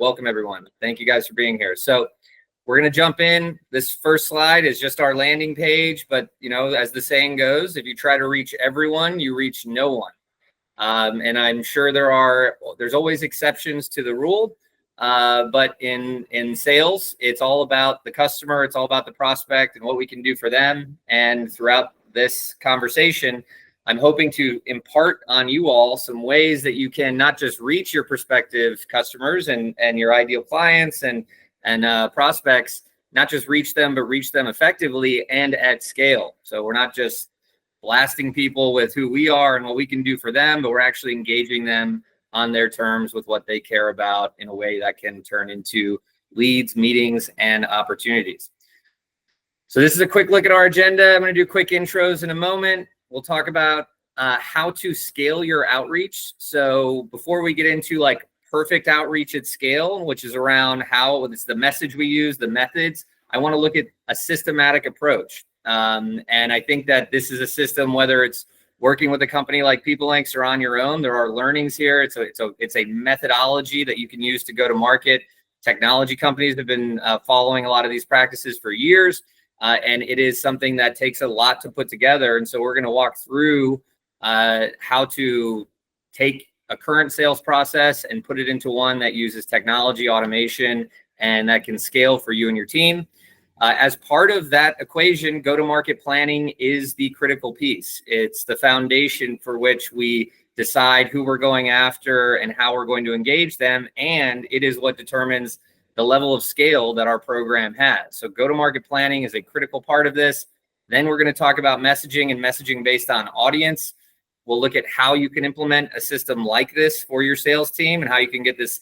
welcome everyone. Thank you guys for being here. So we're going to jump in. This first slide is just our landing page, but as the saying goes, if you try to reach everyone, you reach no one. And I'm sure there's always exceptions to the rule. But in sales, it's all about the customer. It's all about the prospect and what we can do for them. And throughout this conversation, I'm hoping to impart on you all some ways that you can not just reach your prospective customers and your ideal clients and prospects, not just reach them, but reach them effectively and at scale. So we're not just blasting people with who we are and what we can do for them, but we're actually engaging them on their terms with what they care about in a way that can turn into leads, meetings, and opportunities. So this is a quick look at our agenda. I'm going to do quick intros in a moment. We'll talk about how to scale your outreach. So before we get into perfect outreach at scale, which is around how it's the message we use, the methods, I want to look at a systematic approach. And I think that this is a system, whether it's working with a company like PeopleLinx or on your own, there are learnings here. It's a methodology that you can use to go to market. Technology companies have been following a lot of these practices for years. And it is something that takes a lot to put together. And so we're going to walk through how to take a current sales process and put it into one that uses technology, automation, and that can scale for you and your team. As part of that equation, go-to-market planning is the critical piece. It's the foundation for which we decide who we're going after and how we're going to engage them. And it is what determines the level of scale that our program has. So go-to-market planning is a critical part of this. Then we're going to talk about messaging and messaging based on audience. We'll look at how you can implement a system like this for your sales team and how you can get this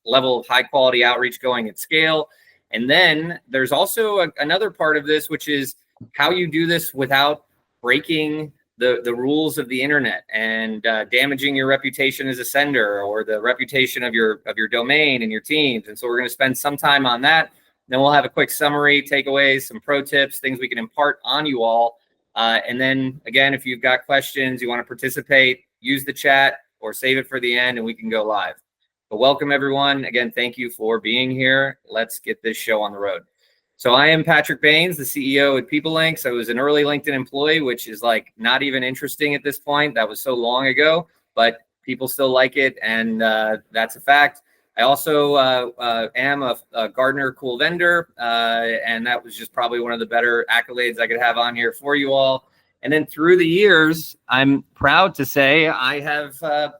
level of high quality outreach going at scale. And then there's also another part of this, which is how you do this without breaking the rules of the internet and damaging your reputation as a sender or the reputation of your domain and your teams. And so we're going to spend some time on that. Then we'll have a quick summary, takeaways, some pro tips, things we can impart on you all. And then again, if you've got questions, you want to participate, use the chat or save it for the end and we can go live. But welcome everyone. Again, thank you for being here. Let's get this show on the road. So I am Patrick Baines, the CEO at PeopleLinx. I was an early LinkedIn employee, which is not even interesting at this point. That was so long ago, but people still like it. And that's a fact. I also am a Gartner Cool Vendor. And that was just probably one of the better accolades I could have on here for you all. And then through the years, I'm proud to say I have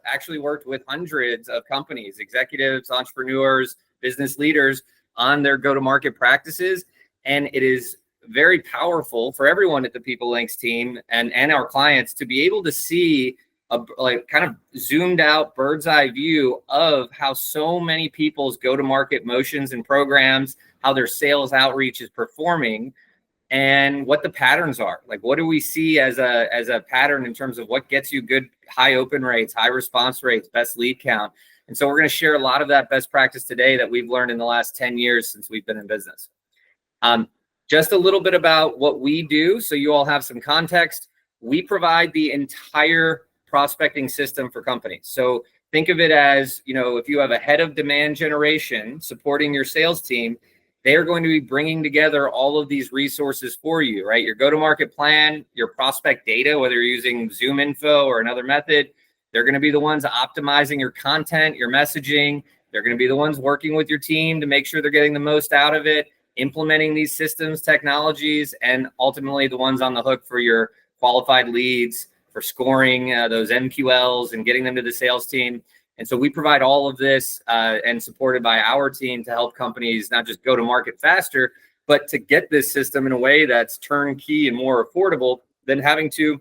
actually worked with hundreds of companies, executives, entrepreneurs, business leaders on their go-to-market practices. And it is very powerful for everyone at the PeopleLinx team and our clients to be able to see a kind of zoomed out bird's eye view of how so many people's go-to-market motions and programs, how their sales outreach is performing, and what the patterns are. What do we see as a pattern in terms of what gets you good high open rates, high response rates, best lead count. And so we're going to share a lot of that best practice today that we've learned in the last 10 years since we've been in business. Just a little bit about what we do so you all have some context. We provide the entire prospecting system for companies. So think of it as, if you have a head of demand generation supporting your sales team, they're going to be bringing together all of these resources for you, right? Your go-to-market plan, your prospect data, whether you're using Zoom info or another method, they're going to be the ones optimizing your content, your messaging. They're going to be the ones working with your team to make sure they're getting the most out of it, implementing these systems, technologies, and ultimately the ones on the hook for your qualified leads, for scoring those MQLs and getting them to the sales team. And so we provide all of this and supported by our team to help companies not just go to market faster, but to get this system in a way that's turnkey and more affordable than having to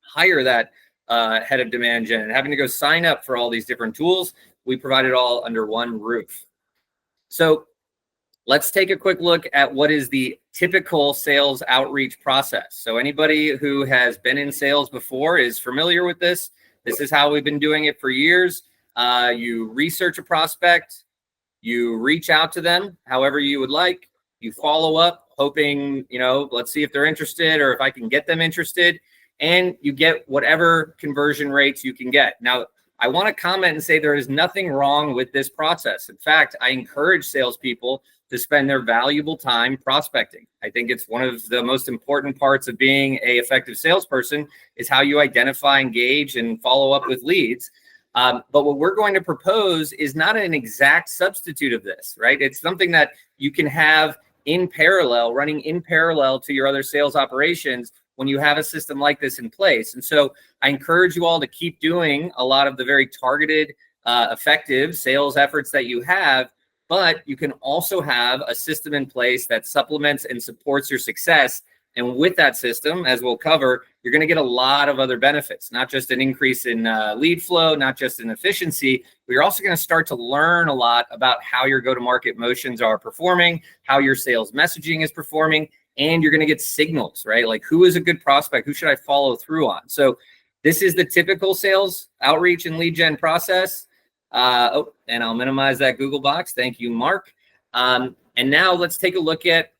hire that head of demand gen and having to go sign up for all these different tools. We provide it all under one roof. So let's take a quick look at what is the typical sales outreach process. So anybody who has been in sales before is familiar with this. This is how we've been doing it for years. You research a prospect, you reach out to them however you would like, you follow up hoping, let's see if they're interested or if I can get them interested, and you get whatever conversion rates you can get. Now, I want to comment and say there is nothing wrong with this process. In fact, I encourage salespeople to spend their valuable time prospecting. I think it's one of the most important parts of being an effective salesperson is how you identify, engage, and follow up with leads. But what we're going to propose is not an exact substitute of this, right? It's something that you can have in parallel, running in parallel to your other sales operations when you have a system like this in place. And so I encourage you all to keep doing a lot of the very targeted, effective sales efforts that you have, but you can also have a system in place that supplements and supports your success. And with that system, as we'll cover, you're going to get a lot of other benefits, not just an increase in lead flow, not just in efficiency, but you're also going to start to learn a lot about how your go-to-market motions are performing, how your sales messaging is performing, and you're going to get signals, right? Like, who is a good prospect? Who should I follow through on? So this is the typical sales outreach and lead gen process. And I'll minimize that Google box. Thank you, Mark. And now let's take a look at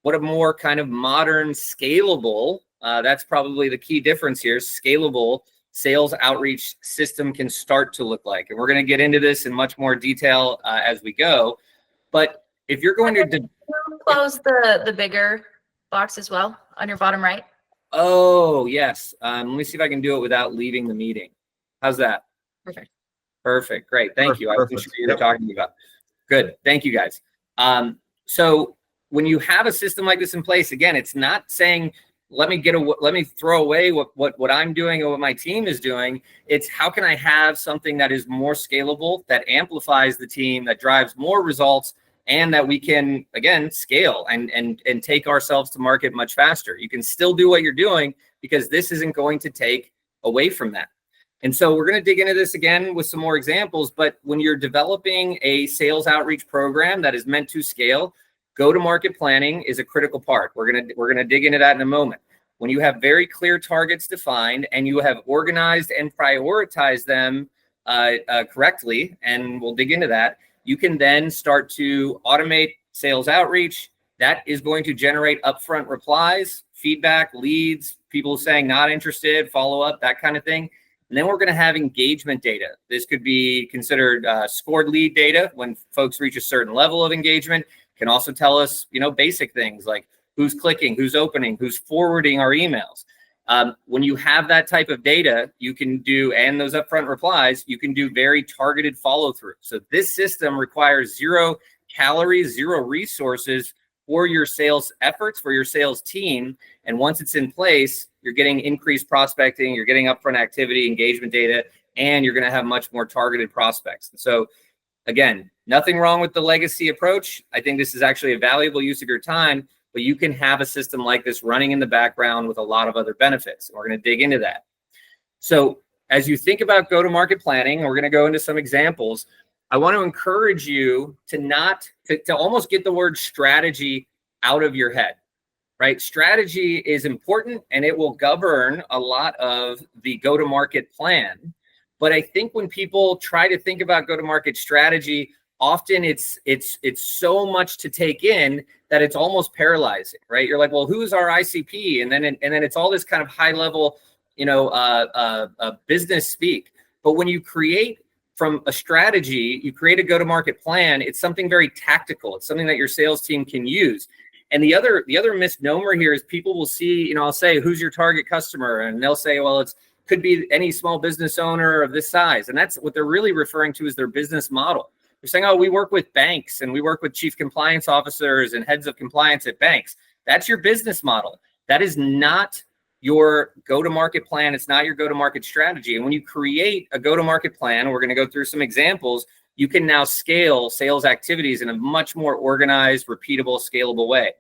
what a more kind of modern, scalable, that's probably the key difference here, scalable sales outreach system can start to look like. And we're going to get into this in much more detail as we go. But if you're going to close the bigger box as well on your bottom right. Oh, yes. Let me see if I can do it without leaving the meeting. How's that? Perfect. Perfect. Great. Thank you. I wasn't sure you were talking about. Good. Thank you, guys. So when you have a system like this in place, again, it's not saying, let me throw away what I'm doing or what my team is doing. It's how can I have something that is more scalable, that amplifies the team, that drives more results, and that we can, again, scale and take ourselves to market much faster. You can still do what you're doing because this isn't going to take away from that. And so we're going to dig into this again with some more examples. But when you're developing a sales outreach program that is meant to scale, go-to-market planning is a critical part. We're going to dig into that in a moment. When you have very clear targets defined and you have organized and prioritized them correctly, and we'll dig into that, you can then start to automate sales outreach. That is going to generate upfront replies, feedback, leads, people saying not interested, follow up, that kind of thing. And then we're going to have engagement data. This could be considered scored lead data when folks reach a certain level of engagement. Can also tell us, basic things like who's clicking, who's opening, who's forwarding our emails. When you have that type of data, you can do, and those upfront replies, you can do very targeted follow through. So this system requires 0 calories, 0 resources for your sales efforts, for your sales team. And once it's in place, you're getting increased prospecting, you're getting upfront activity, engagement data, and you're going to have much more targeted prospects. And so again, nothing wrong with the legacy approach. I think this is actually a valuable use of your time, but you can have a system like this running in the background with a lot of other benefits. We're going to dig into that. So as you think about go-to-market planning, we're going to go into some examples. I want to encourage you to almost get the word strategy out of your head, right? Strategy is important and it will govern a lot of the go-to-market plan. But I think when people try to think about go-to-market strategy, often it's so much to take in that it's almost paralyzing, right? You're like, well, who's our ICP? And then it's all this kind of high level, business speak. But when you create from a strategy, you create a go-to-market plan, it's something very tactical. It's something that your sales team can use. And the other misnomer here is people will see, I'll say, who's your target customer? And they'll say, well, could be any small business owner of this size. And that's what they're really referring to as their business model. They're saying, oh, we work with banks and we work with chief compliance officers and heads of compliance at banks. That's your business model. That is not your go-to-market plan. It's not your go-to-market strategy. And when you create a go-to-market plan, we're going to go through some examples, you can now scale sales activities in a much more organized, repeatable, scalable way.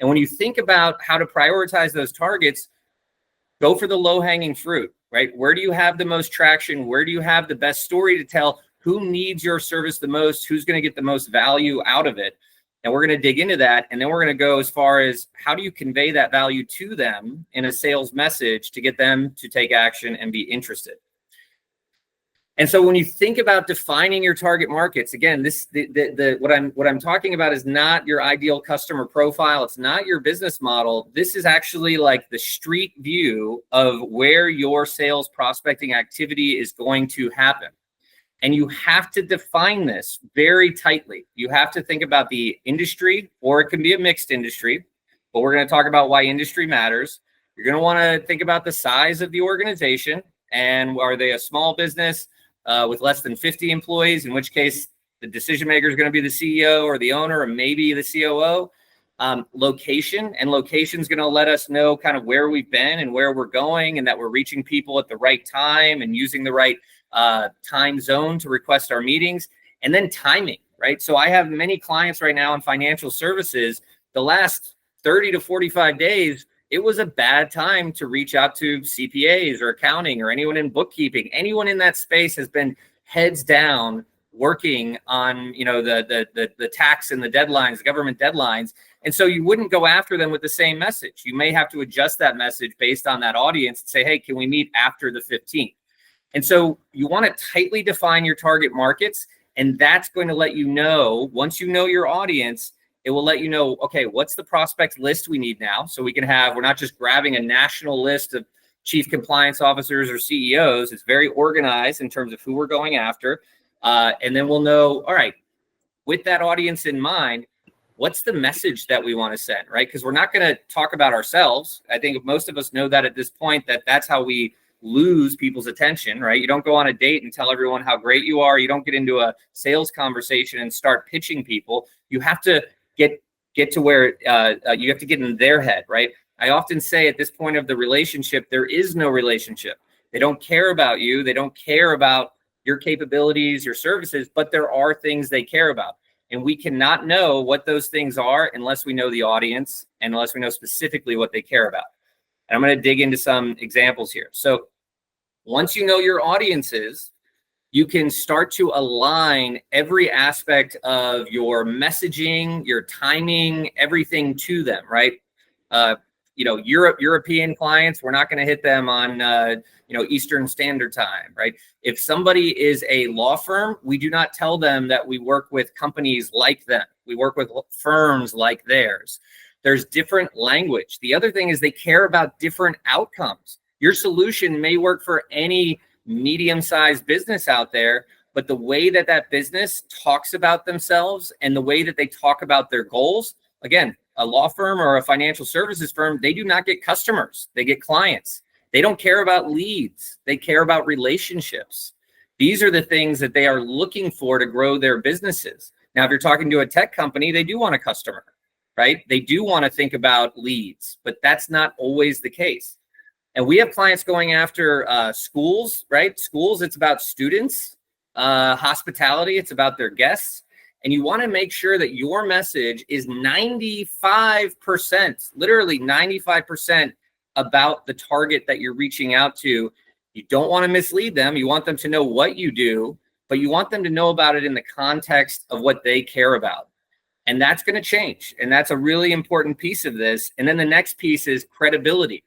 And when you think about how to prioritize those targets, go for the low-hanging fruit, right? Where do you have the most traction? Where do you have the best story to tell? Who needs your service the most? Who's going to get the most value out of it? And we're going to dig into that. And then we're going to go as far as how do you convey that value to them in a sales message to get them to take action and be interested. And so when you think about defining your target markets, again, what I'm talking about is not your ideal customer profile. It's not your business model. This is actually like the street view of where your sales prospecting activity is going to happen. And you have to define this very tightly. You have to think about the industry, or it can be a mixed industry, but we're going to talk about why industry matters. You're going to want to think about the size of the organization, and are they a small business with less than 50 employees, in which case the decision maker is going to be the CEO or the owner or maybe the COO. Location is going to let us know kind of where we've been and where we're going, and that we're reaching people at the right time and using the right time zone to request our meetings. And then timing, right? So I have many clients right now in financial services. The last 30 to 45 days, it was a bad time to reach out to CPAs or accounting or anyone in bookkeeping. Anyone in that space has been heads down working on, the tax and the deadlines, the government deadlines. And so you wouldn't go after them with the same message. You may have to adjust that message based on that audience and say, hey, can we meet after the 15th? And so you want to tightly define your target markets. And that's going to let you know, once you know your audience, it will let you know, okay, what's the prospect list we need now? So we're not just grabbing a national list of chief compliance officers or CEOs. It's very organized in terms of who we're going after. And then we'll know, all right, with that audience in mind, what's the message that we want to send, right? Because we're not going to talk about ourselves. I think most of us know that at this point, that's how we lose people's attention, right? You don't go on a date and tell everyone how great you are. You don't get into a sales conversation and start pitching people. You have to get to where you have to get in their head, right? I often say at this point of the relationship, there is no relationship. They don't care about you. They don't care about your capabilities, your services, but there are things they care about. And we cannot know what those things are unless we know the audience and unless we know specifically what they care about. And I'm going to dig into some examples here. So once you know your audiences, you can start to align every aspect of your messaging, your timing, everything to them, right? European clients, we're not going to hit them on, Eastern Standard Time, right? If somebody is a law firm, we do not tell them that we work with companies like them. We work with firms like theirs. There's different language. The other thing is they care about different outcomes. Your solution may work for any medium-sized business out there, but the way that business talks about themselves and the way that they talk about their goals, again, a law firm or a financial services firm, they do not get customers. They get clients. They don't care about leads. They care about relationships. These are the things that they are looking for to grow their businesses. Now, if you're talking to a tech company, they do want a customer, right? They do want to think about leads, but that's not always the case. And we have clients going after schools, right? Schools, it's about students. Hospitality, it's about their guests. And you want to make sure that your message is 95%, literally 95% about the target that you're reaching out to. You don't want to mislead them. You want them to know what you do, but you want them to know about it in the context of what they care about. And that's going to change. And that's a really important piece of this. And then the next piece is credibility,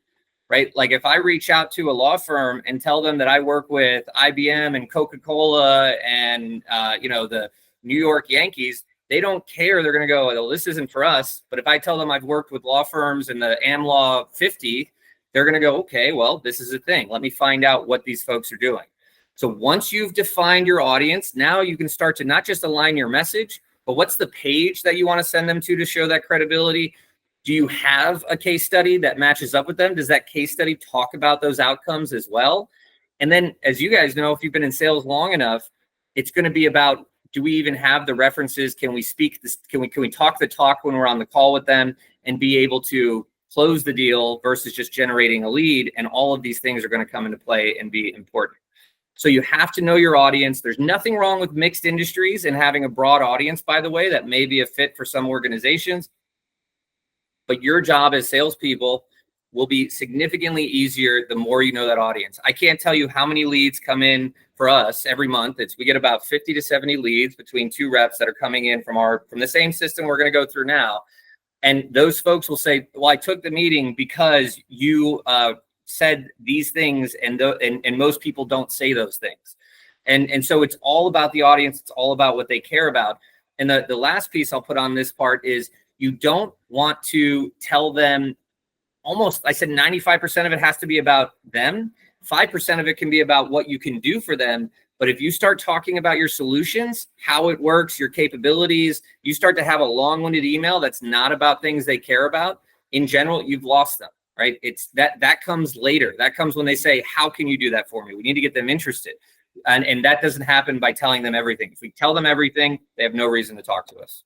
right? Like if I reach out to a law firm and tell them that I work with IBM and Coca-Cola and, the New York Yankees, they don't care. They're going to go, well, this isn't for us. But if I tell them I've worked with law firms in the AmLaw 50, they're going to go, okay, well, this is a thing. Let me find out what these folks are doing. So once you've defined your audience, now you can start to not just align your message, but what's the page that you want to send them to show that credibility? Do you have a case study that matches up with them? Does that case study talk about those outcomes as well? And then, as you guys know, if you've been in sales long enough, it's going to be about, do we even have the references? Can we speak this? Can we talk the talk when we're on the call with them and be able to close the deal versus just generating a lead? And all of these things are going to come into play and be important. So you have to know your audience. There's nothing wrong with mixed industries and having a broad audience, by the way, that may be a fit for some organizations. But your job as salespeople will be significantly easier the more you know that audience. I can't tell you how many leads come in for us every month. We get about 50 to 70 leads between two reps that are coming in from the same system we're going to go through now. And those folks will say, well, I took the meeting because you said these things, and most people don't say those things. And so it's all about the audience. It's all about what they care about. And the last piece I'll put on this part is you don't want to tell them almost, I said 95% of it has to be about them. 5% of it can be about what you can do for them. But if you start talking about your solutions, how it works, your capabilities, you start to have a long-winded email that's not about things they care about, in general, you've lost them, right? It's that comes later. That comes when they say, how can you do that for me? We need to get them interested. And that doesn't happen by telling them everything. If we tell them everything, they have no reason to talk to us.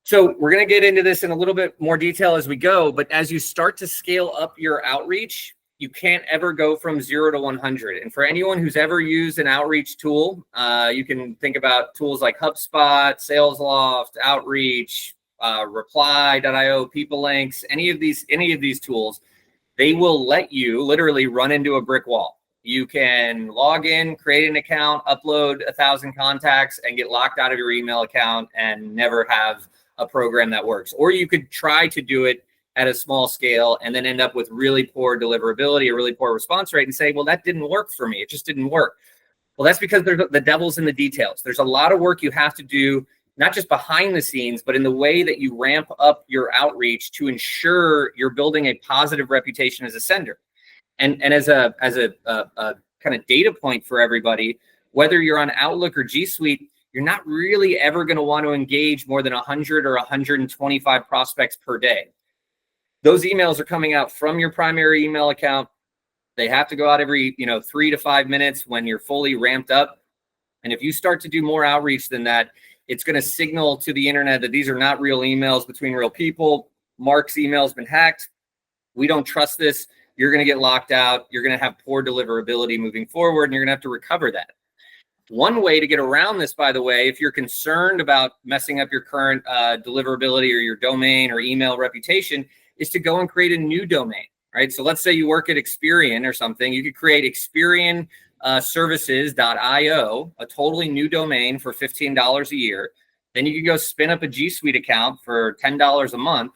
So we're going to get into this in a little bit more detail as we go. But as you start to scale up your outreach, you can't ever go from 0 to 100. And for anyone who's ever used an outreach tool, you can think about tools like HubSpot, SalesLoft, Outreach, Reply.io, PeopleLinx, any of these tools. They will let you literally run into a brick wall. You can log in, create an account, upload 1,000 contacts, and get locked out of your email account and never have a program that works. Or you could try to do it at a small scale and then end up with really poor deliverability or really poor response rate and say, well, that didn't work for me. It just didn't work. Well, that's because the devil's in the details. There's a lot of work you have to do, not just behind the scenes, but in the way that you ramp up your outreach to ensure you're building a positive reputation as a sender. And as a kind of data point for everybody, whether you're on Outlook or G Suite, you're not really ever going to want to engage more than 100 or 125 prospects per day. Those emails are coming out from your primary email account. They have to go out every 3 to 5 minutes when you're fully ramped up. And if you start to do more outreach than that, it's going to signal to the internet that these are not real emails between real people. Mark's email's been hacked. We don't trust this. You're going to get locked out. You're going to have poor deliverability moving forward, and you're going to have to recover that. One way to get around this, by the way, if you're concerned about messing up your current deliverability or your domain or email reputation, is to go and create a new domain, right? So let's say you work at Experian or something. You could create Experian services.io, a totally new domain for $15 a year. Then you could go spin up a G Suite account for $10 a month.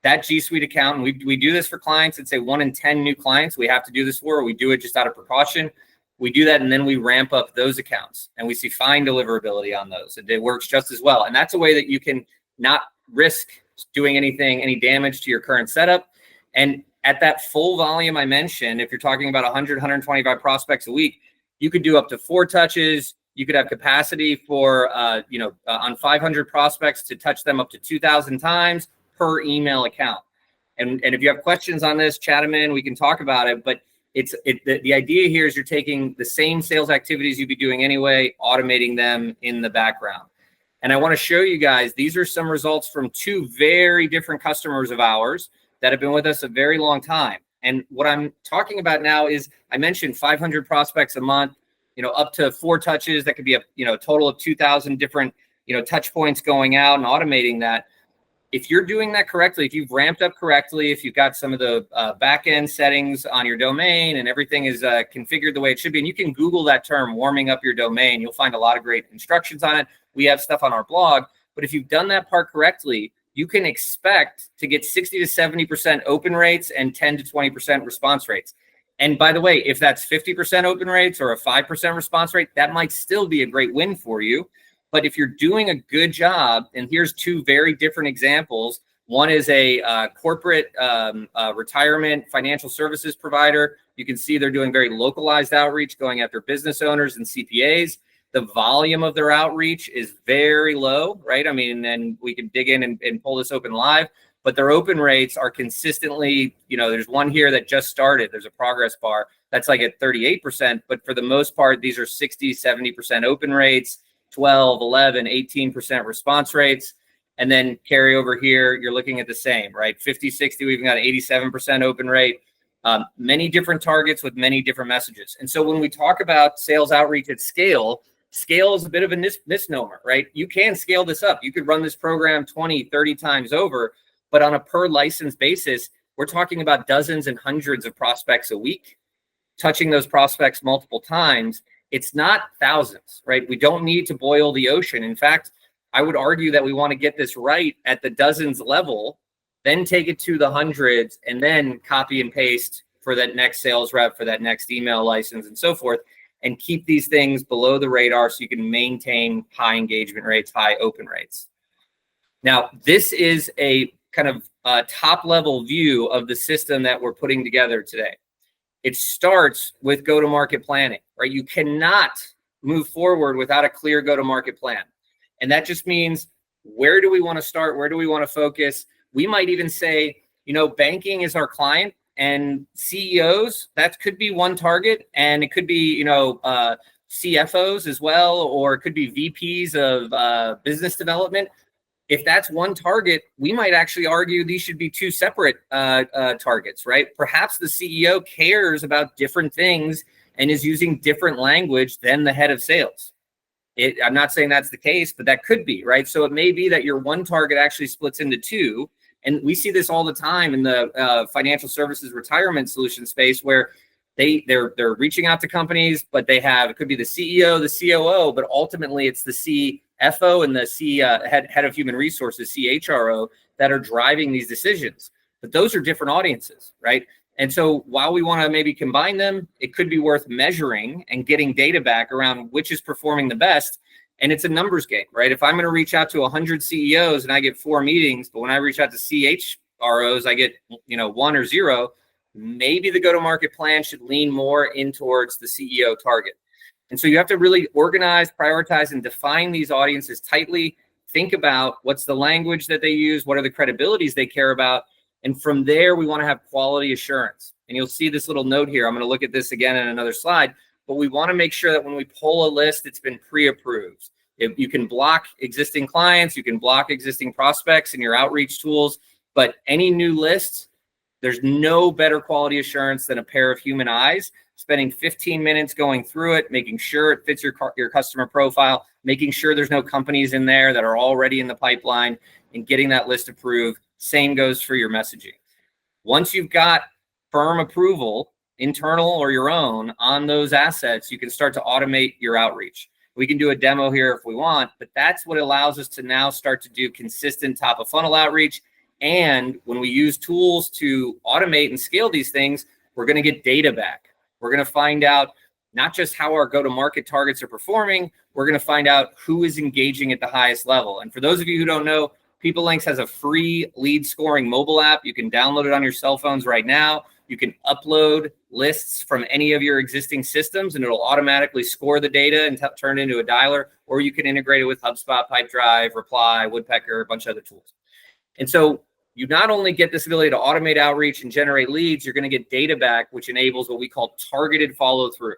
That G Suite account, and we do this for clients. It's say 1 in 10 new clients we have to do this for, or we do it just out of precaution. We do that, and then we ramp up those accounts, and we see fine deliverability on those. It works just as well. And that's a way that you can not risk doing any damage to your current setup. And at that full volume I mentioned, if you're talking about 100, 125 prospects a week, you could do up to 4 touches. You could have capacity for, on 500 prospects to touch them up to 2,000 times per email account. And if you have questions on this, chat them in, we can talk about it. But the idea here is you're taking the same sales activities you'd be doing anyway, automating them in the background. And I want to show you guys, these are some results from 2 very different customers of ours that have been with us a very long time. And what I'm talking about now is, I mentioned 500 prospects a month, up to 4 touches. That could be a total of 2,000 different, touch points going out and automating that. If you're doing that correctly, if you've ramped up correctly, if you've got some of the back-end settings on your domain and everything is configured the way it should be, and you can Google that term, warming up your domain, you'll find a lot of great instructions on it. We have stuff on our blog. But if you've done that part correctly, you can expect to get 60 to 70% open rates and 10 to 20% response rates. And by the way, if that's 50% open rates or a 5% response rate, that might still be a great win for you. But if you're doing a good job, and here's 2 very different examples. One is a corporate retirement financial services provider. You can see they're doing very localized outreach, going after business owners and CPAs. The volume of their outreach is very low, right? I mean, and we can dig in and pull this open live, but their open rates are consistently, there's one here that just started. There's a progress bar that's like at 38%, but for the most part, these are 60, 70% open rates, 12, 11, 18% response rates. And then carry over here, you're looking at the same, right? 50, 60, we've got 87% open rate. Many different targets with many different messages. And so when we talk about sales outreach at scale is a bit of a misnomer, right? You can scale this up. You could run this program 20, 30 times over, but on a per license basis, we're talking about dozens and hundreds of prospects a week, touching those prospects multiple times. It's not thousands, right? We don't need to boil the ocean. In fact, I would argue that we want to get this right at the dozens level, then take it to the hundreds, and then copy and paste for that next sales rep, for that next email license, and so forth. and keep these things below the radar so you can maintain high engagement rates, high open rates. Now, this is a kind of top level view of the system that we're putting together today. It starts with go-to-market planning, right? You cannot move forward without a clear go-to-market plan. And that just means, where do we want to start? Where do we want to focus? We might even say, banking is our client, and CEOs, that could be one target, and it could be, CFOs as well, or it could be VPs of business development. If that's one target, we might actually argue these should be two separate targets, right? Perhaps the CEO cares about different things and is using different language than the head of sales. I'm not saying that's the case, but that could be, right? So it may be that your one target actually splits into two. And we see this all the time in the financial services retirement solution space, where they're reaching out to companies, but it could be the CEO, the COO, but ultimately it's the CFO and the head of human resources, CHRO, that are driving these decisions. But those are different audiences, right? And so while we want to maybe combine them, it could be worth measuring and getting data back around which is performing the best. And it's a numbers game, right? If I'm going to reach out to 100 CEOs and I get 4 meetings, but when I reach out to CHROs, I get 1 or 0, maybe the go-to-market plan should lean more in towards the CEO target. And so you have to really organize, prioritize, and define these audiences tightly. Think about what's the language that they use, what are the credibilities they care about. And from there, we want to have quality assurance. And you'll see this little note here. I'm going to look at this again in another slide, but we want to make sure that when we pull a list, it's been pre-approved. If you can block existing clients, you can block existing prospects in your outreach tools, but any new lists, there's no better quality assurance than a pair of human eyes, spending 15 minutes going through it, making sure it fits your customer profile, making sure there's no companies in there that are already in the pipeline, and getting that list approved. Same goes for your messaging. Once you've got firm approval, internal or your own, on those assets, you can start to automate your outreach. We can do a demo here if we want, but that's what allows us to now start to do consistent top of funnel outreach. And when we use tools to automate and scale these things, we're going to get data back. We're going to find out not just how our go-to-market targets are performing, we're going to find out who is engaging at the highest level. And for those of you who don't know, PeopleLinx has a free lead scoring mobile app. You can download it on your cell phones right now. You can upload lists from any of your existing systems, and it'll automatically score the data and turn it into a dialer. Or you can integrate it with HubSpot, Pipedrive, Reply, Woodpecker, a bunch of other tools. And so you not only get this ability to automate outreach and generate leads, you're going to get data back, which enables what we call targeted follow through.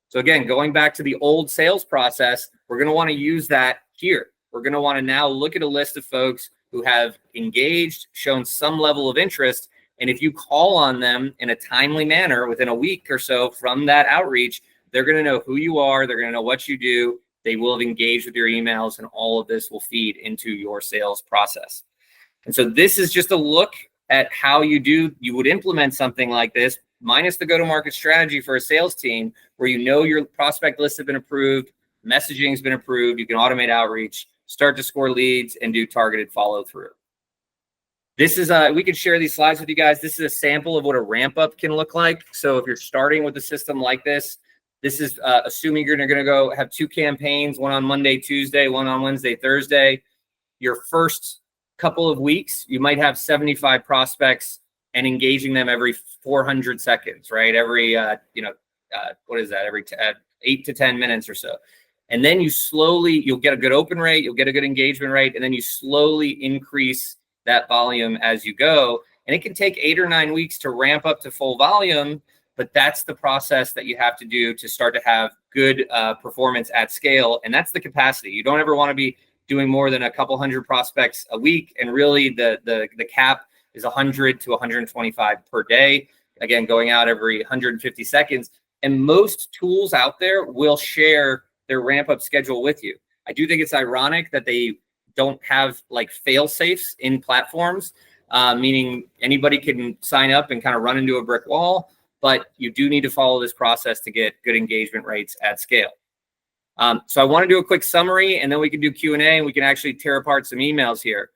So again, going back to the old sales process, we're going to want to use that here. We're going to want to now look at a list of folks who have engaged, shown some level of interest. And if you call on them in a timely manner within a week or so from that outreach, they're going to know who you are. They're going to know what you do. They will have engaged with your emails, and all of this will feed into your sales process. And so this is just a look at how you would implement something like this, minus the go-to-market strategy for a sales team, where your prospect lists have been approved, messaging has been approved, you can automate outreach, start to score leads, and do targeted follow-through. This is we can share these slides with you guys. This is a sample of what a ramp-up can look like. So if you're starting with a system like this is assuming you're going to go have 2 campaigns, one on Monday, Tuesday, one on Wednesday, Thursday. Your first couple of weeks, you might have 75 prospects and engaging them every 400 seconds, right? Every, what is that? Every 8 to 10 minutes or so. And then you'll get a good open rate, you'll get a good engagement rate, and then you slowly increase that volume as you go. And it can take 8 or 9 weeks to ramp up to full volume, but that's the process that you have to do to start to have good performance at scale. And that's the capacity. You don't ever want to be doing more than a couple hundred prospects a week. And really the cap is 100 to 125 per day. Again, going out every 150 seconds. And most tools out there will share their ramp up schedule with you. I do think it's ironic that they don't have like fail safes in platforms, meaning anybody can sign up and kind of run into a brick wall, but you do need to follow this process to get good engagement rates at scale. So I want to do a quick summary, and then we can do Q&A, and we can actually tear apart some emails here.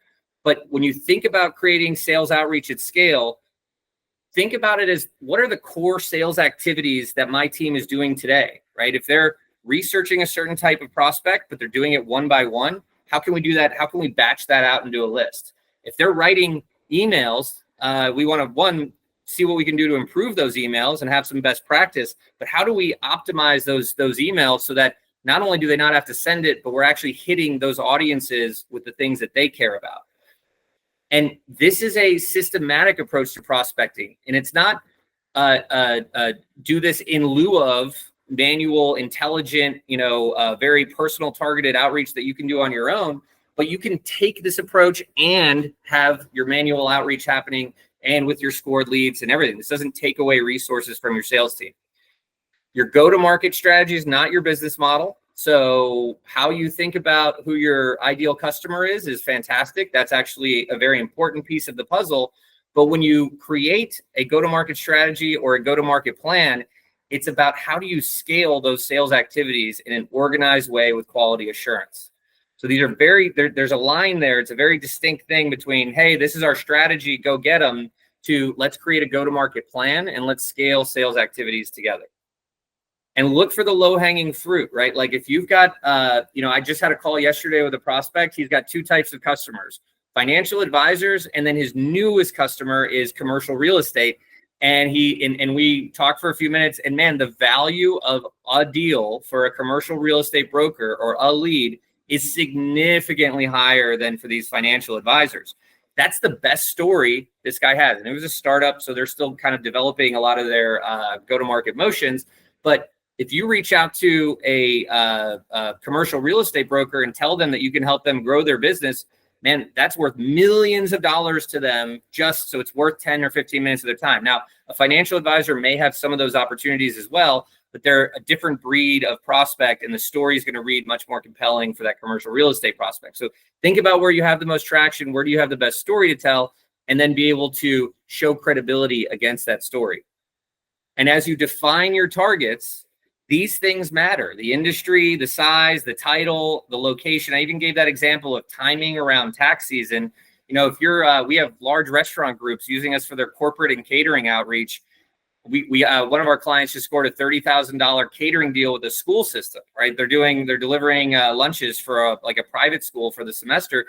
But when you think about creating sales outreach at scale, think about it as, what are the core sales activities that my team is doing today, right? If they're researching a certain type of prospect, but they're doing it one by one, how can we do that? How can we batch that out and do a list? If they're writing emails, we want to, one, see what we can do to improve those emails and have some best practice, but how do we optimize those emails so that not only do they not have to send it, but we're actually hitting those audiences with the things that they care about. And this is a systematic approach to prospecting. And it's not do this in lieu of manual, intelligent, very personal targeted outreach that you can do on your own, but you can take this approach and have your manual outreach happening and with your scored leads and everything. This doesn't take away resources from your sales team. Your go-to-market strategy is not your business model. So how you think about who your ideal customer is fantastic. That's actually a very important piece of the puzzle. But when you create a go-to-market strategy or a go-to-market plan, it's about how do you scale those sales activities in an organized way with quality assurance. So these are there's a line there. It's a very distinct thing between, hey, this is our strategy, go get them, to let's create a go-to-market plan and let's scale sales activities together. And look for the low-hanging fruit, right? Like if you've got, I just had a call yesterday with a prospect. He's got two types of customers, financial advisors, and then his newest customer is commercial real estate. And we talked for a few minutes, and man, the value of a deal for a commercial real estate broker or a lead is significantly higher than for these financial advisors. That's the best story this guy has. And it was a startup, so they're still kind of developing a lot of their go-to-market motions. But if you reach out to a commercial real estate broker and tell them that you can help them grow their business, man, that's worth millions of dollars to them, just so it's worth 10 or 15 minutes of their time. Now, a financial advisor may have some of those opportunities as well, but they're a different breed of prospect, and the story is going to read much more compelling for that commercial real estate prospect. So think about where you have the most traction, where do you have the best story to tell, and then be able to show credibility against that story. And as you define your targets, these things matter: the industry, the size, the title, the location. I even gave that example of timing around tax season. If you're, we have large restaurant groups using us for their corporate and catering outreach. We one of our clients just scored a $30,000 catering deal with a school system, right? They're delivering lunches for a private school for the semester.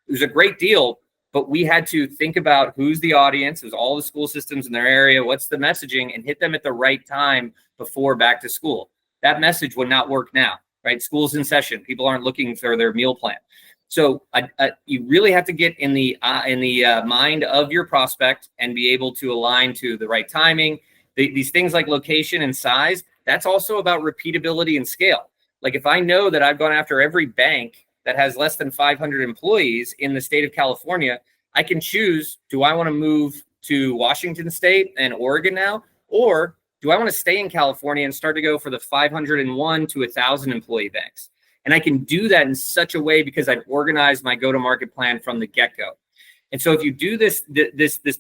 It was a great deal, but we had to think about who's the audience. It was all the school systems in their area. What's the messaging, and hit them at the right time before back to school. That message would not work now, right? School's in session. People aren't looking for their meal plan. So you really have to get in the mind of your prospect and be able to align to the right timing. These things like location and size, that's also about repeatability and scale. Like if I know that I've gone after every bank that has less than 500 employees in the state of California, I can choose, do I want to move to Washington State and Oregon now? Or do I want to stay in California and start to go for the 501 to 1,000 employee banks? And I can do that in such a way because I've organized my go-to-market plan from the get-go. And so if you do this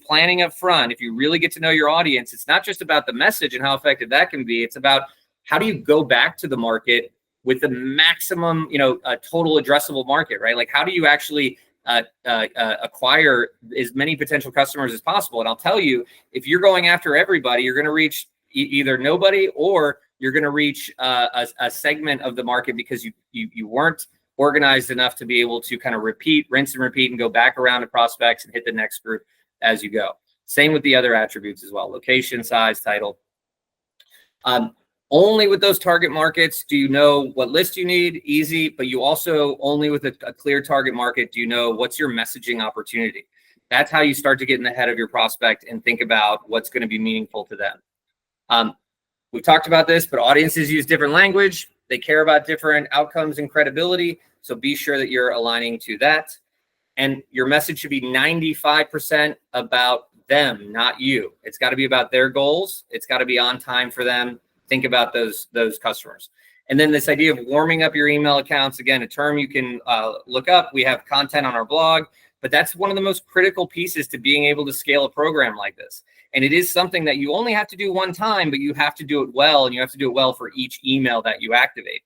planning up front, if you really get to know your audience, it's not just about the message and how effective that can be. It's about how do you go back to the market with the maximum, total addressable market, right? Like how do you actually acquire as many potential customers as possible? And I'll tell you, if you're going after everybody, you're going to reach either nobody, or you're going to reach a segment of the market because you weren't organized enough to be able to kind of rinse and repeat, and go back around to prospects and hit the next group as you go. Same with the other attributes as well: location, size, title. Only with those target markets do you know what list you need, easy, but you also, only with a clear target market, do you know what's your messaging opportunity. That's how you start to get in the head of your prospect and think about what's going to be meaningful to them. We've talked about this, but audiences use different language. They care about different outcomes and credibility. So be sure that you're aligning to that. And your message should be 95% about them, not you. It's got to be about their goals. It's got to be on time for them. Think about those customers. And then this idea of warming up your email accounts, again, a term you can look up. We have content on our blog, but that's one of the most critical pieces to being able to scale a program like this. And it is something that you only have to do one time, but you have to do it well, and you have to do it well for each email that you activate.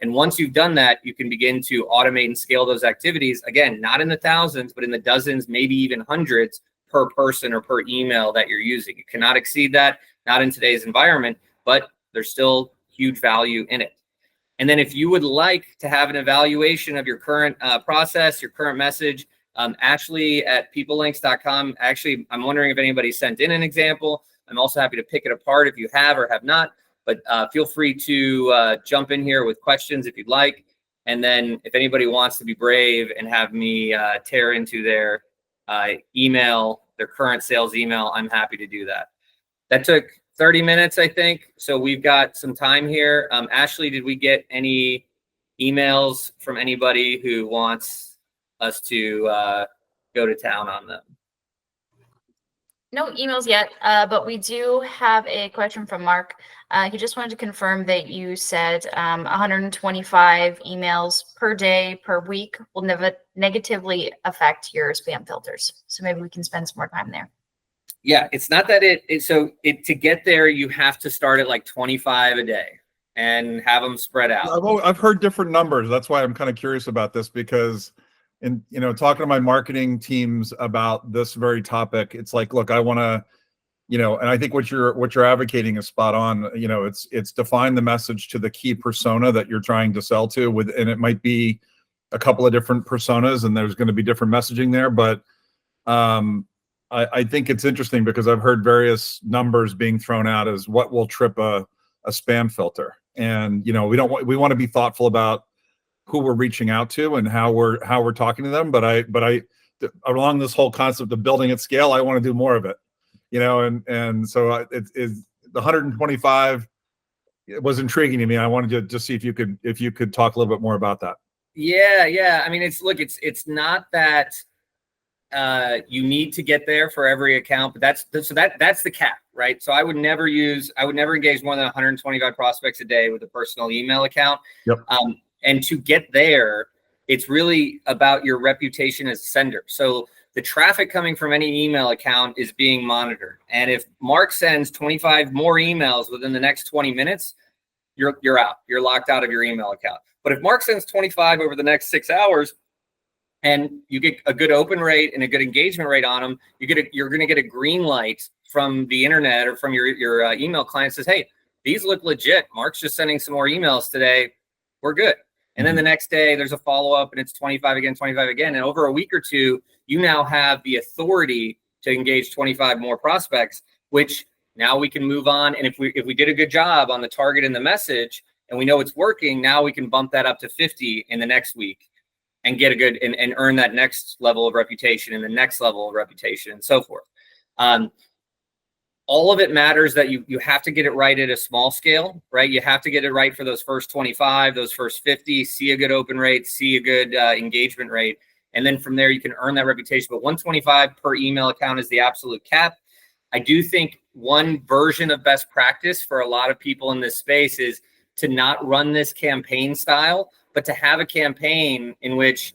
And once you've done that, you can begin to automate and scale those activities. Again, not in the thousands, but in the dozens, maybe even hundreds per person or per email that you're using. You cannot exceed that, not in today's environment, but there's still huge value in it. And then if you would like to have an evaluation of your current process, your current message, Ashley at PeopleLinx.com. Actually, I'm wondering if anybody sent in an example. I'm also happy to pick it apart if you have or have not, but feel free to jump in here with questions if you'd like. And then if anybody wants to be brave and have me tear into their email, their current sales email, I'm happy to do that. That took 30 minutes, I think. So we've got some time here. Ashley, did we get any emails from anybody who wants us to go to town on them? No emails yet, but we do have a question from Mark. He just wanted to confirm that you said 125 emails per day, per week will never negatively affect your spam filters. So maybe we can spend some more time there. Yeah, it's not that to get there, you have to start at like 25 a day and have them spread out. I've heard different numbers. That's why I'm kind of curious about this, because talking to my marketing teams about this very topic, it's like, look, I want to, and I think what you're advocating is spot on. It's define the message to the key persona that you're trying to sell to and it might be a couple of different personas and there's going to be different messaging there. But I think it's interesting because I've heard various numbers being thrown out as what will trip a spam filter. And, we want to be thoughtful about who we're reaching out to and how we're talking to them. But I along this whole concept of building at scale, I want to do more of it, and so the 125 was intriguing to me. I wanted to just see if you could talk a little bit more about that. Yeah. I mean, it's not that you need to get there for every account, but that's the cap, right? So I would never engage more than 125 prospects a day with a personal email account. Yep. And to get there, it's really about your reputation as a sender. So the traffic coming from any email account is being monitored. And if Mark sends 25 more emails within the next 20 minutes, you're out. You're locked out of your email account. But if Mark sends 25 over the next 6 hours, and you get a good open rate and a good engagement rate on them, you're going to get a green light from the internet or from your email client says, hey, these look legit. Mark's just sending some more emails today. We're good. And then the next day there's a follow-up and it's 25 again. And over a week or two, you now have the authority to engage 25 more prospects, which now we can move on. And if we did a good job on the target and the message and we know it's working, now we can bump that up to 50 in the next week and get a good and earn that next level of reputation and the next level of reputation and so forth. All of it matters that you have to get it right at a small scale, right? You have to get it right for those first 25, those first 50, see a good open rate, see a good engagement rate. And then from there, you can earn that reputation. But 125 per email account is the absolute cap. I do think one version of best practice for a lot of people in this space is to not run this campaign style, but to have a campaign in which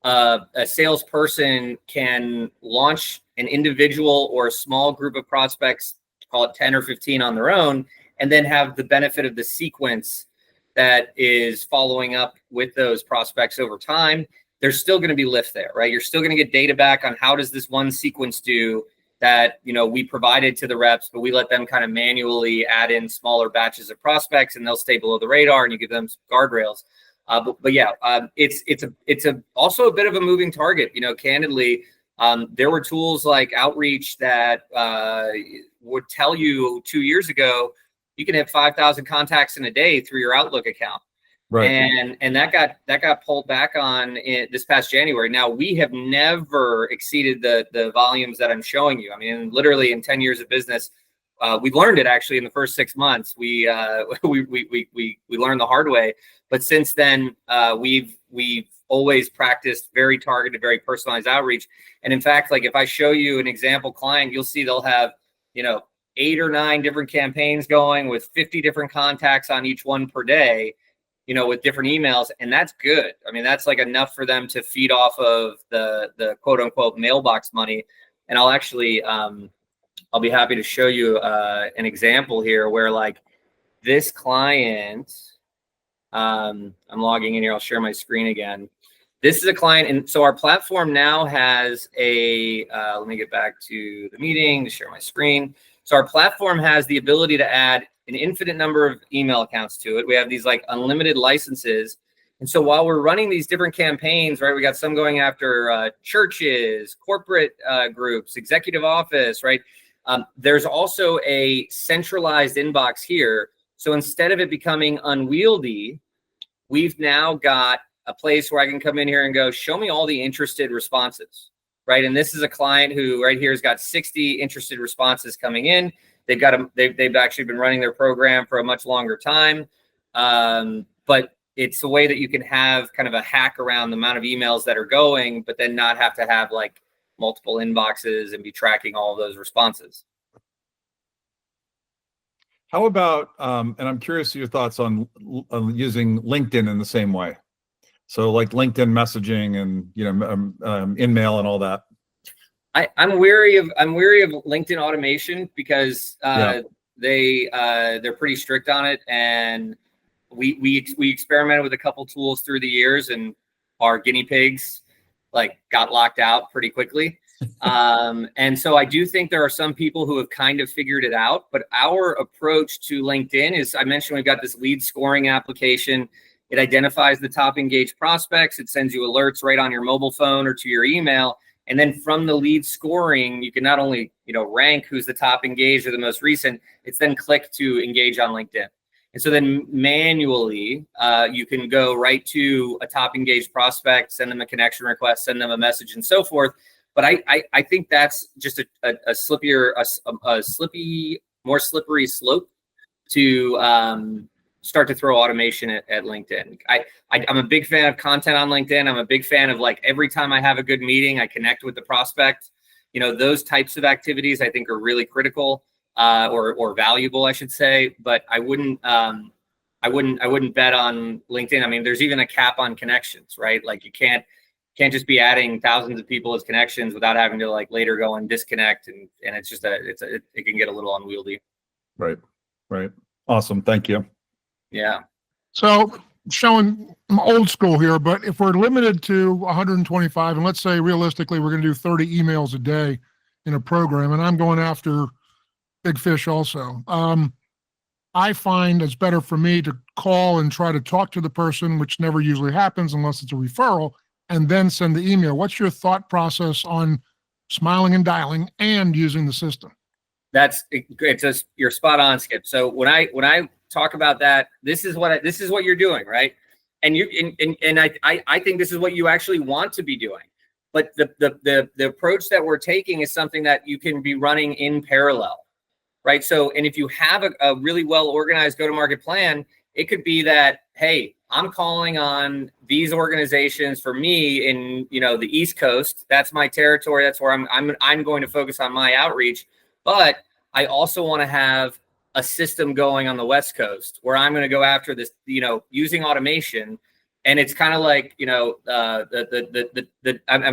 a salesperson can launch an individual or a small group of prospects, call it 10 or 15 on their own, and then have the benefit of the sequence that is following up with those prospects over time. There's still going to be lift there, right? You're still going to get data back on how does this one sequence do that, we provided to the reps, but we let them kind of manually add in smaller batches of prospects and they'll stay below the radar and you give them some guardrails. But yeah, it's also a bit of a moving target. Candidly, there were tools like Outreach that would tell you 2 years ago you can have 5,000 contacts in a day through your Outlook account, right? And that got pulled back on this past January. Now we have never exceeded the volumes that I'm showing you. I mean, literally in 10 years of business. We learned it actually in the first 6 months. We learned the hard way, but since then we've always practiced very targeted, very personalized outreach. And in fact, like if I show you an example client, you'll see they'll have 8 or 9 different campaigns going with 50 different contacts on each one per day, with different emails, and that's good. I mean, that's like enough for them to feed off of the quote unquote mailbox money. And I'll actually I'll be happy to show you an example here where like this client, I'm logging in here. I'll share my screen again. This is a client. And so our platform now has let me get back to the meeting to share my screen. So our platform has the ability to add an infinite number of email accounts to it. We have these like unlimited licenses. And so while we're running these different campaigns, right, we got some going after churches, corporate groups, executive office, right? There's also a centralized inbox here. So instead of it becoming unwieldy, we've now got a place where I can come in here and go, show me all the interested responses, right? And this is a client who right here has got 60 interested responses coming in. They've actually been running their program for a much longer time. But it's a way that you can have kind of a hack around the amount of emails that are going, but then not have to have like multiple inboxes and be tracking all of those responses. How about, and I'm curious your thoughts on using LinkedIn in the same way. So like LinkedIn messaging and, InMail and all that. I'm weary of LinkedIn automation because they're pretty strict on it, and we experimented with a couple tools through the years, and our guinea pigs like got locked out pretty quickly. And so I do think there are some people who have kind of figured it out, but our approach to LinkedIn is, I mentioned we've got this lead scoring application. It identifies the top engaged prospects. It sends you alerts right on your mobile phone or to your email. And then from the lead scoring, you can not only, rank who's the top engaged or the most recent, it's then click to engage on LinkedIn. And so then manually, you can go right to a top engaged prospect, send them a connection request, send them a message and so forth. But I think that's just a more slippery slope to start to throw automation at LinkedIn. I'm a big fan of content on LinkedIn. I'm a big fan of like every time I have a good meeting, I connect with the prospect. Those types of activities I think are really critical or valuable, I should say. But I wouldn't bet on LinkedIn. I mean, there's even a cap on connections, right? Like you can't just be adding thousands of people as connections without having to like later go and disconnect. And it's just it can get a little unwieldy. Right. Awesome. Thank you. Yeah. So showing I'm old school here, but if we're limited to 125, and let's say realistically, we're going to do 30 emails a day in a program, and I'm going after big fish also. I find it's better for me to call and try to talk to the person, which never usually happens unless it's a referral, and then send the email. What's your thought process on smiling and dialing and using the system? You're spot on, Skip. So when I talk about that, this is what you're doing, right? And I think this is what you actually want to be doing. But the approach that we're taking is something that you can be running in parallel, right? So, and if you have a really well organized go-to-market plan, it could be that, hey, I'm calling on these organizations for me in the East Coast. That's my territory. That's where I'm going to focus on my outreach. But I also want to have a system going on the West Coast where I'm going to go after this, using automation. And it's kind of like, I'm going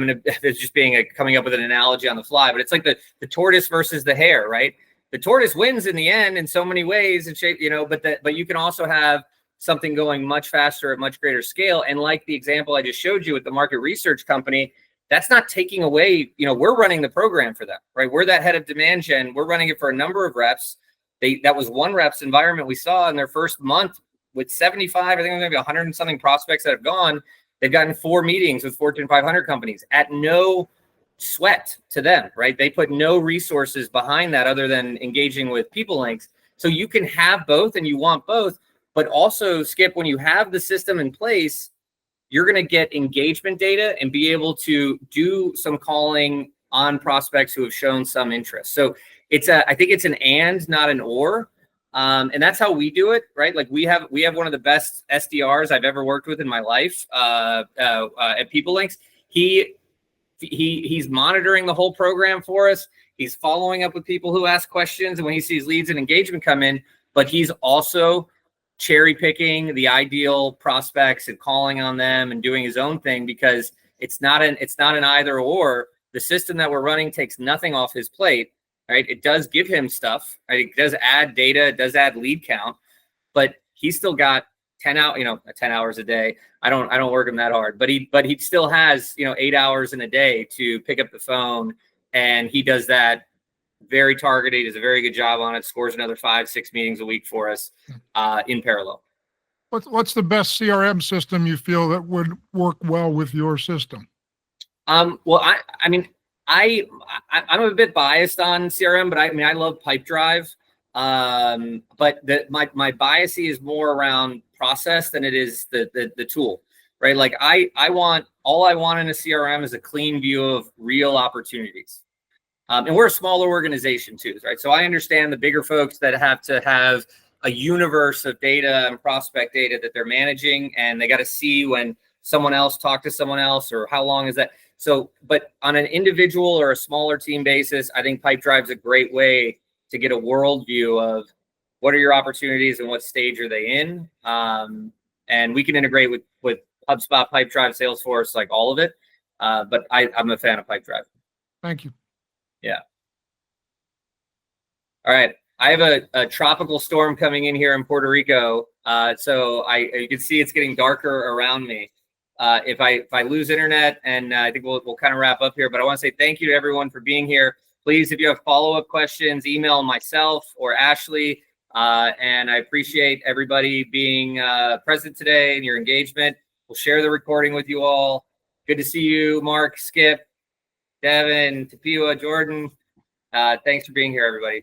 to, it's just coming up with an analogy on the fly, but it's like the tortoise versus the hare, right? The tortoise wins in the end in so many ways and shape, but you can also have something going much faster at much greater scale. And like the example I just showed you with the market research company, that's not taking away, we're running the program for them, right? We're that head of demand gen. We're running it for a number of reps. That was one rep's environment we saw in their first month with 75, I think maybe 100 and something prospects that have gone. They've gotten 4 meetings with Fortune 500 companies at no sweat to them, right? They put no resources behind that other than engaging with PeopleLinx. So you can have both and you want both, but also, Skip, when you have the system in place, you're going to get engagement data and be able to do some calling on prospects who have shown some interest. So I think it's an and, not an or. And that's how we do it, right? Like we have one of the best SDRs I've ever worked with in my life at PeopleLinx. He's monitoring the whole program for us. He's following up with people who ask questions, and when he sees leads and engagement come in, but he's also cherry picking the ideal prospects and calling on them and doing his own thing, because it's not an either or. The system that we're running takes nothing off his plate, right? It does give him stuff, right? It does add data, it does add lead count, but he's still got 10 hours a day. I don't work him that hard, but he still has, 8 hours in a day to pick up the phone, and he does that very targeted, does a very good job on it, scores another 5-6 meetings a week for us in parallel. What's the best CRM system you feel that would work well with your system? Well, I mean, I'm a bit biased on CRM, but I love Pipedrive. But my bias is more around process than it is the tool, right? Like all I want in a CRM is a clean view of real opportunities. And we're a smaller organization too, right? So I understand the bigger folks that have to have a universe of data and prospect data that they're managing, and they got to see when someone else talked to someone else, or how long is that. So, but on an individual or a smaller team basis, I think Pipedrive is a great way to get a worldview of what are your opportunities and what stage are they in. And we can integrate with HubSpot, Pipedrive, Salesforce, like all of it. But I'm a fan of Pipedrive. Thank you. Yeah. All right. I have a tropical storm coming in here in Puerto Rico. So you can see it's getting darker around me. If I lose internet, and I think we'll kind of wrap up here, but I want to say thank you to everyone for being here. Please, if you have follow-up questions, email myself or Ashley. And I appreciate everybody being present today and your engagement. We'll share the recording with you all. Good to see you, Mark, Skip, Devin, Tapia, Jordan. Thanks for being here, everybody.